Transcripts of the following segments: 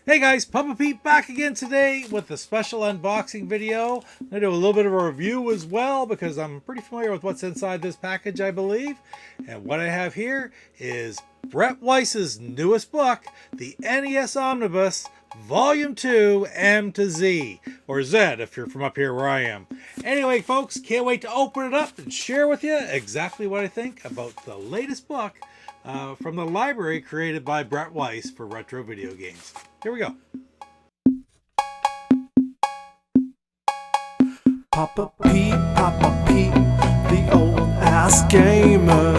Hey guys, Papa Pete back again today with a special unboxing video. I'm going to do a little bit of a review as well because I'm pretty familiar with what's inside this package, I believe. And what I have here is Brett Weiss's newest book, the NES Omnibus Volume 2 M to Z, or Z if you're from up here where I am. Anyway, folks, can't wait to open it up and share with you exactly what I think about the latest book from the library created by Brett Weiss for retro video games. Here we go. Papa Pete, the old ass gamer.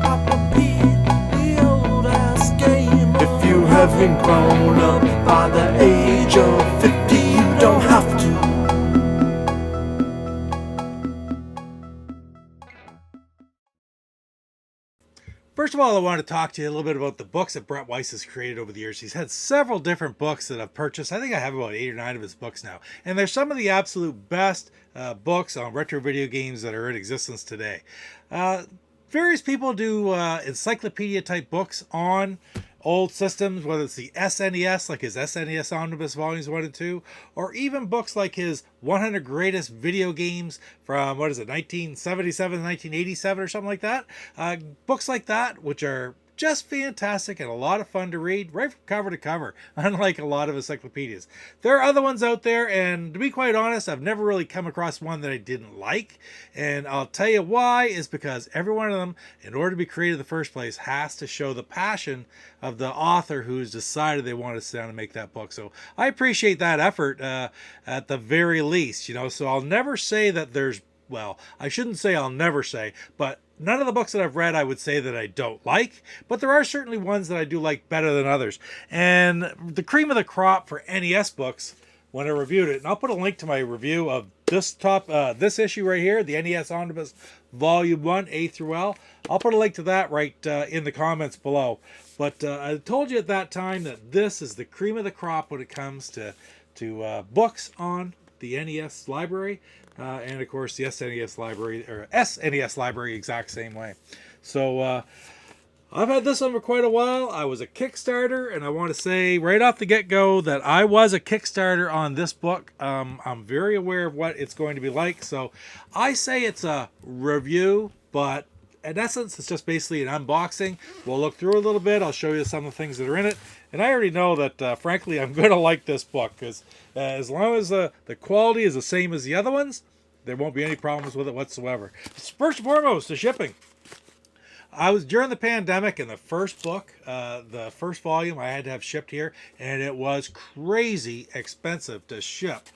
Papa Pete, the old ass gamer. If you haven't grown up by the age of 50, you don't have to. First of all, I want to talk to you a little bit about the books that Brett Weiss has created over the years. He's had several different books that I've purchased. I think I have about 8 or 9 of his books now. And they're some of the absolute best books on retro video games that are in existence today. Various people do encyclopedia type books on old systems, whether it's the SNES, like his SNES Omnibus Volumes 1 and 2, or even books like his 100 Greatest Video Games from, 1977, 1987 or something like that. Books like that, which are just fantastic and a lot of fun to read right from cover to cover, unlike a lot of encyclopedias. There are other ones out there, and to be quite honest, I've never really come across one that I didn't like. And I'll tell you why is because every one of them, in order to be created in the first place, has to show the passion of the author who's decided they want to sit down and make that book. So I appreciate that effort at the very least, so I'll never say that there's, well, I shouldn't say I'll never say, but none of the books that I've read I would say that I don't like, but there are certainly ones that I do like better than others. And the cream of the crop for NES books, when I reviewed it, and I'll put a link to my review of this issue right here, the NES Omnibus Volume 1, A through L. I'll put a link to that right in the comments below. But I told you at that time that this is the cream of the crop when it comes to books on the NES library. And of course the SNES library, exact same way. So I've had this one for quite a while. I was a Kickstarter, and I want to say right off the get-go that I was a Kickstarter on this book. I'm very aware of what it's going to be like, so I say it's a review, but in essence, it's just basically an unboxing. We'll look through a little bit. I'll show you some of the things that are in it. And I already know that, frankly, I'm going to like this book because as long as the quality is the same as the other ones, there won't be any problems with it whatsoever. First and foremost, the shipping. I was during the pandemic, and the first book, the first volume, I had to have shipped here, and it was crazy expensive to ship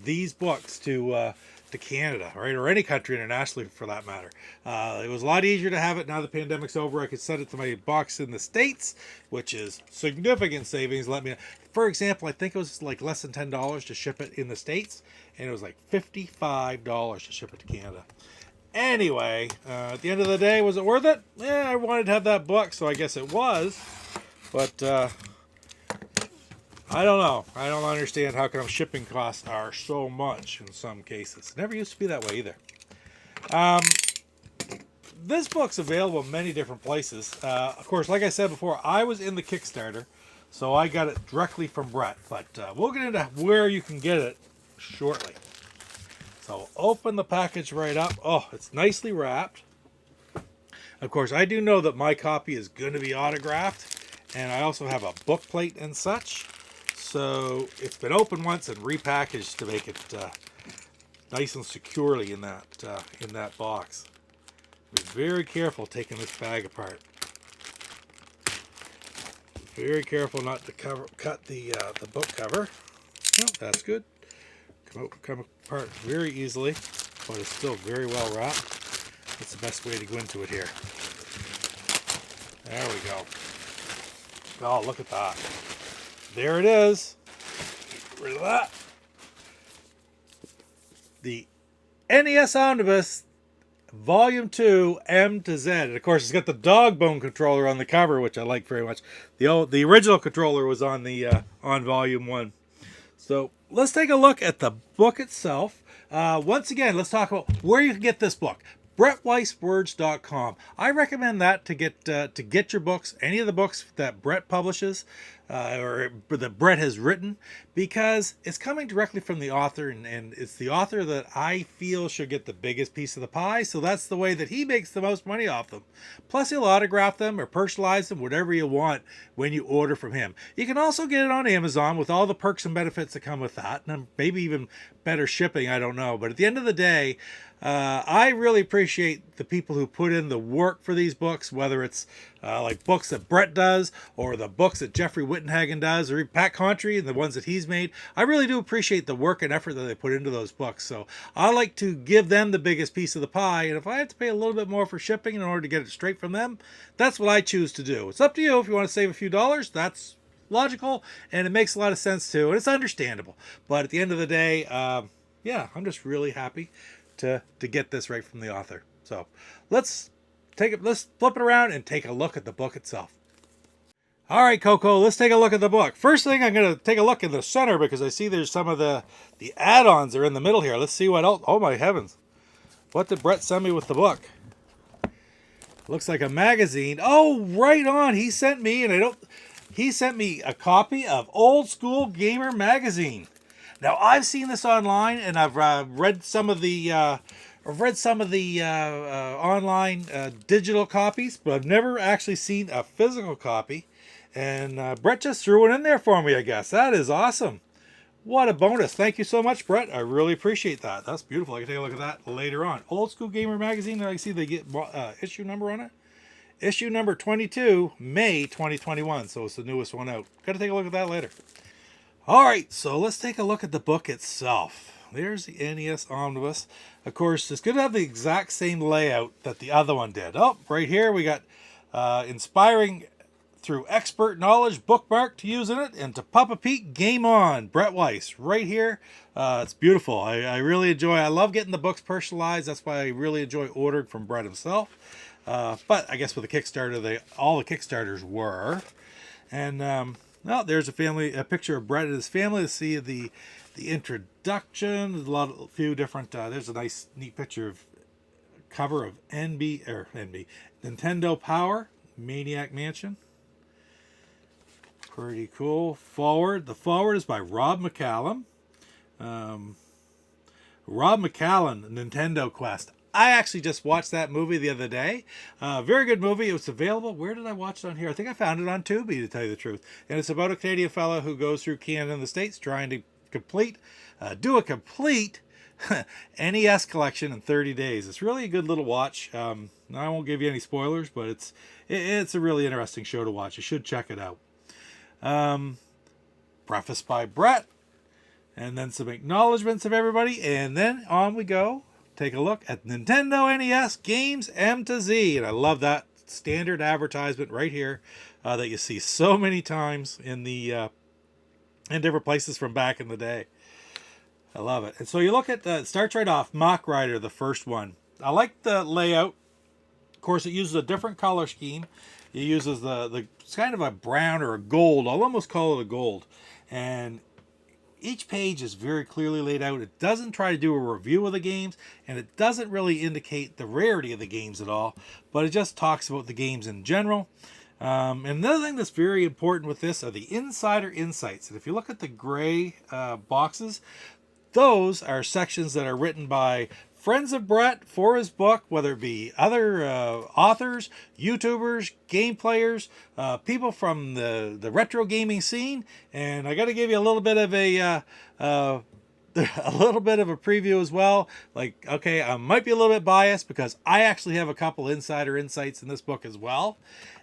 these books to Canada, right, or any country internationally for that matter. It was a lot easier to have it now the pandemic's over. I could send it to my box in the States, which is significant savings. Let me know. For example, I think it was like less than $10 to ship it in the States, and it was like $55 to ship it to Canada. Anyway, at the end of the day, was it worth it? Yeah, I wanted to have that book, so I guess it was. But I don't know. I don't understand how come shipping costs are so much in some cases. It never used to be that way either. This book's available in many different places. Of course, like I said before, I was in the Kickstarter, so I got it directly from Brett. But we'll get into where you can get it shortly. So open the package right up. Oh, it's nicely wrapped. Of course, I do know that my copy is going to be autographed, and I also have a book plate and such. So it's been opened once and repackaged to make it nice and securely in that box. Be very careful taking this bag apart. Very careful not to cut the book cover. No, that's good. Come apart very easily, but it's still very well wrapped. That's the best way to go into it here. There we go. Oh, look at that. There it is. Get rid of that. The NES Omnibus Volume 2 M to Z. And of course, it's got the dog bone controller on the cover, which I like very much. The original controller was on the on Volume 1. So let's take a look at the book itself. Once again, let's talk about where you can get this book. BrettWeissWords.com. I recommend that to get your books, any of the books that Brett publishes. or that Brett has written, because it's coming directly from the author, and it's the author that I feel should get the biggest piece of the pie. So that's the way that he makes the most money off them. Plus, he'll autograph them or personalize them, whatever you want when you order from him. You can also get it on Amazon with all the perks and benefits that come with that, and maybe even better shipping, I don't know. But at the end of the day, I really appreciate the people who put in the work for these books, whether it's like books that Brett does, or the books that Jeffrey Wittenhagen does, or Pat Contry and the ones that he's made. I really do appreciate the work and effort that they put into those books. So I like to give them the biggest piece of the pie. And if I have to pay a little bit more for shipping in order to get it straight from them, that's what I choose to do. It's up to you. If you want to save a few dollars, that's logical, and it makes a lot of sense too, and it's understandable. But at the end of the day, yeah, I'm just really happy to get this right from the author. So let's flip it around and take a look at the book itself. All right, Coco, let's take a look at the book. First thing, I'm going to take a look in the center because I see there's some of the add-ons are in the middle here. Let's see what else. Oh my heavens. What did Brett send me with the book? Looks like a magazine. Oh, right on. He sent me a copy of Old School Gamer magazine. Now, I've seen this online, and I've read some of the online digital copies, but I've never actually seen a physical copy. And Brett just threw it in there for me, I guess. That is awesome. What a bonus. Thank you so much, Brett. I really appreciate that. That's beautiful. I can take a look at that later on. Old School Gamer magazine. I see they get issue number on it. Issue number 22, May 2021. So it's the newest one out. Got to take a look at that later. All right, so let's take a look at the book itself. There's the NES Omnibus. Of course, it's going to have the exact same layout that the other one did. Oh, right here we got inspiring through expert knowledge, bookmark to use in it, and to Papa Pete, game on. Brett Weiss, right here. It's beautiful. I really enjoy. I love getting the books personalized. That's why I really enjoy ordering from Brett himself. But I guess with the Kickstarter, all the Kickstarters were. And well, there's a picture of Brett and his family. To see the introduction. There's a few different. There's a nice, neat picture of cover of Nintendo Power Maniac Mansion. Pretty cool. Forward. The forward is by Rob McCallum. Rob McCallum, Nintendo Quest. I actually just watched that movie the other day. Very good movie. It was available. Where did I watch it on here? I think I found it on Tubi, to tell you the truth. And it's about a Canadian fellow who goes through Canada and the States trying to do a complete NES collection in 30 days. It's really a good little watch. I won't give you any spoilers, but it's a really interesting show to watch. You should check it out. Preface by Brett. And then some acknowledgments of everybody. And then on we go. Take a look at Nintendo NES Games M to Z. And I love that standard advertisement right here that you see so many times in different places from back in the day. I love it. And so you look at it starts right off, Mock Rider, the first one. I like the layout. Of course, it uses a different color scheme. It uses it's kind of a brown or a gold. I'll almost call it a gold. And each page is very clearly laid out. It doesn't try to do a review of the games, and it doesn't really indicate the rarity of the games at all, but it just talks about the games in general. And another thing that's very important with this are the insider insights. And if you look at the gray boxes, those are sections that are written by friends of Brett for his book, whether it be other authors, YouTubers, game players, people from the retro gaming scene. And I got to give you a little bit of a preview as well. Like, okay, I might be a little bit biased because I actually have a couple insider insights in this book as well,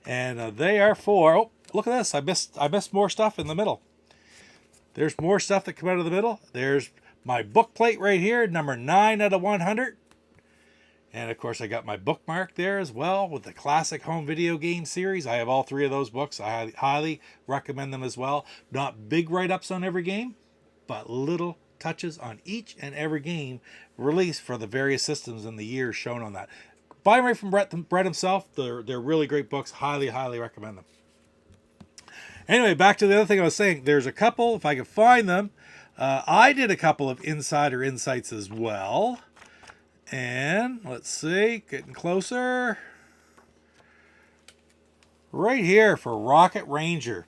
and they are for. Oh, look at this! I missed more stuff in the middle. There's more stuff that come out of the middle. There's my book plate right here, number 9 out of 100. And of course, I got my bookmark there as well with the classic home video game series. I have all 3 of those books. I highly recommend them as well. Not big write-ups on every game, but little touches on each and every game released for the various systems in the years shown on that. Buy them right from Brett himself. They're really great books. Highly, highly recommend them. Anyway, back to the other thing I was saying. There's a couple, if I can find them. I did a couple of insider insights as well. And let's see, getting closer. right here for Rocket Ranger.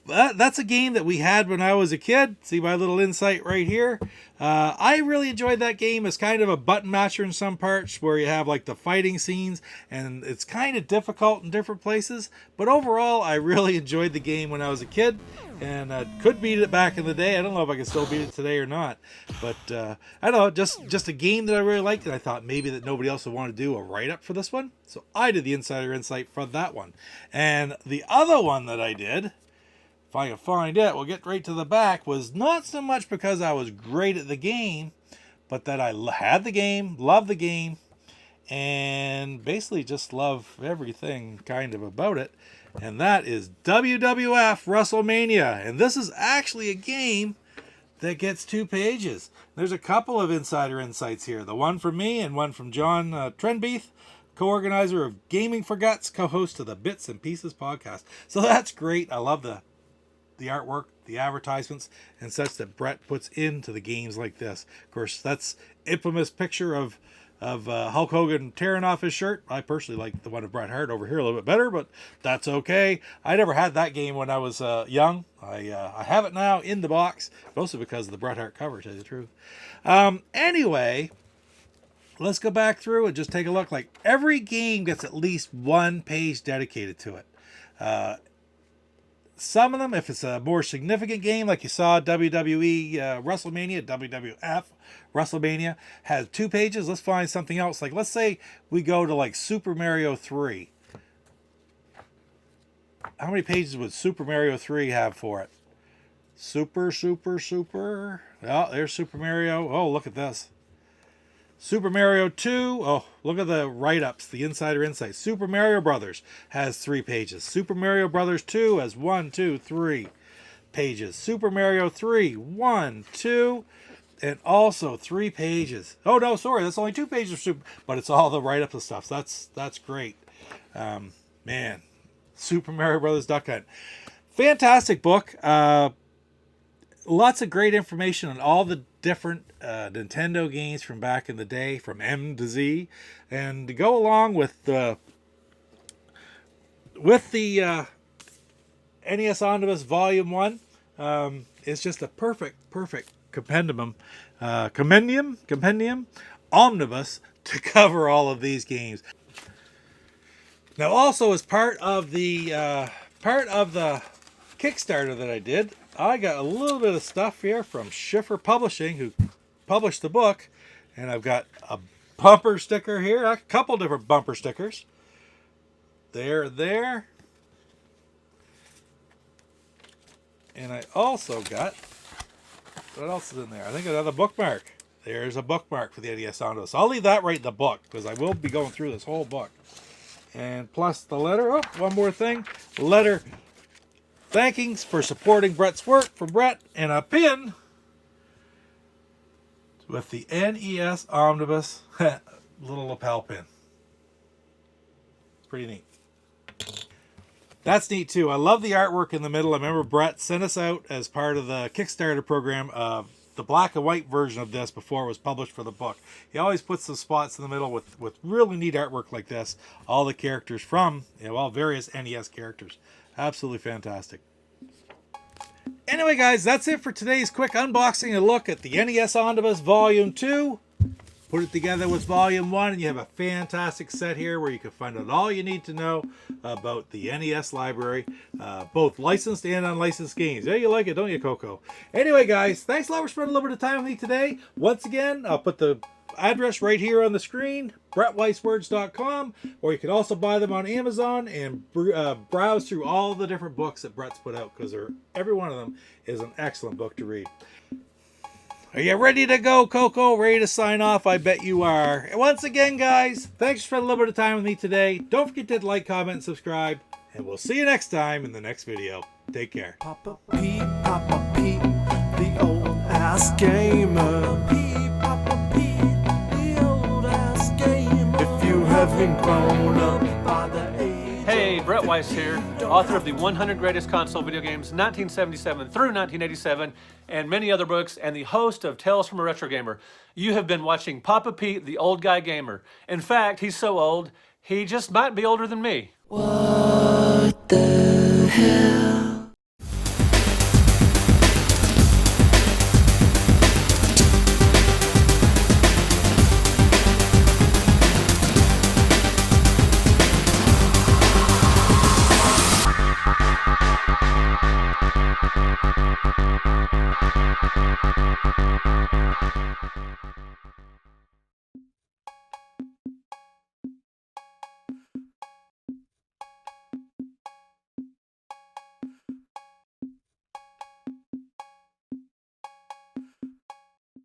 That's a game that we had when I was a kid. See my little insight right here. I really enjoyed that game. It's kind of a button masher in some parts where you have like the fighting scenes, and it's kind of difficult in different places. But overall, I really enjoyed the game when I was a kid, and could beat it back in the day. I don't know if I can still beat it today or not. But I don't know, just a game that I really liked, and I thought maybe that nobody else would want to do a write-up for this one. So I did the Insider Insight for that one. And the other one that I did, if I can find it, we'll get right to the back, was not so much because I was great at the game, but that I had the game, loved the game, and basically just love everything kind of about it. And that is WWF WrestleMania. And this is actually a game that gets 2 pages. There's a couple of Insider Insights here. The one from me and one from John Trenbeath, co-organizer of Gaming for Guts, co-host of the Bits and Pieces podcast. So that's great. I love the artwork, the advertisements, and such that Brett puts into the games like this. Of course, that's infamous picture of Hulk Hogan tearing off his shirt. I personally like the one of Bret Hart over here a little bit better, but that's okay. I never had that game when I was young. I have it now in the box, mostly because of the Bret Hart cover, to tell you the truth. Anyway, let's go back through and just take a look. Like, every game gets at least 1 page dedicated to it. Some of them, if it's a more significant game, like you saw WWE WrestleMania, WWF WrestleMania, has 2 pages. Let's find something else. Like, let's say we go to like Super Mario 3. How many pages would Super Mario 3 have for it? Super. Oh, there's Super Mario. Oh, look at this. Super Mario 2, oh, look at the write-ups, the Insider Insights. Super Mario Brothers has 3 pages. Super Mario Brothers 2 has 1, 2, 3 pages. Super Mario 3, 1, 2, and also 3 pages. Oh, no, sorry, that's only 2 pages of Super, but it's all the write-ups and stuff. So that's great. Man, Super Mario Brothers Duck Hunt. Fantastic book. Lots of great information on all the different Nintendo games from back in the day, from M to Z, and to go along with the NES Omnibus Volume 1, it's just a perfect compendium omnibus to cover all of these games. Now, also as part of the Kickstarter that I did, I got a little bit of stuff here from Schiffer Publishing, who published the book, and I've got a bumper sticker here, a couple different bumper stickers. There. And I also got, what else is in there? I think another bookmark. There's a bookmark for the NES Omnibus. I'll leave that right in the book, because I will be going through this whole book. And plus the letter, oh, one more thing. Letter thankings for supporting Brett's work from Brett, and a pin with the NES Omnibus little lapel pin. Pretty neat. That's neat too. I love the artwork in the middle. I remember Brett sent us out as part of the Kickstarter program the black and white version of this before it was published for the book. He always puts some spots in the middle with really neat artwork like this. All the characters from, all various NES characters. Absolutely fantastic. Anyway, guys, that's it for today's quick unboxing and look at the NES Omnibus Volume 2. Put it together with Volume 1, and you have a fantastic set here where you can find out all you need to know about the NES library, both licensed and unlicensed games. Yeah, you like it, don't you, Coco? Anyway, guys, thanks a lot for spending a little bit of time with me today. Once again, I'll put the address right here on the screen, brettweisswords.com, or you can also buy them on Amazon and browse through all the different books that Brett's put out, because every one of them is an excellent book to read. Are you ready to go, Coco? Ready to sign off? I bet you are. And once again, guys, thanks for spending a little bit of time with me today. Don't forget to like, comment, and subscribe, and we'll see you next time in the next video. Take care. Papa P, the old ass gamer. P, Papa P, the old ass gamer. If you haven't grown up by the age. Hey, Brett Weiss here, author of the 100 Greatest Console Video Games 1977 through 1987, and many other books, and the host of Tales from a Retro Gamer. You have been watching Papa Pete, the Old Guy Gamer. In fact, he's so old, he just might be older than me. What? the hell?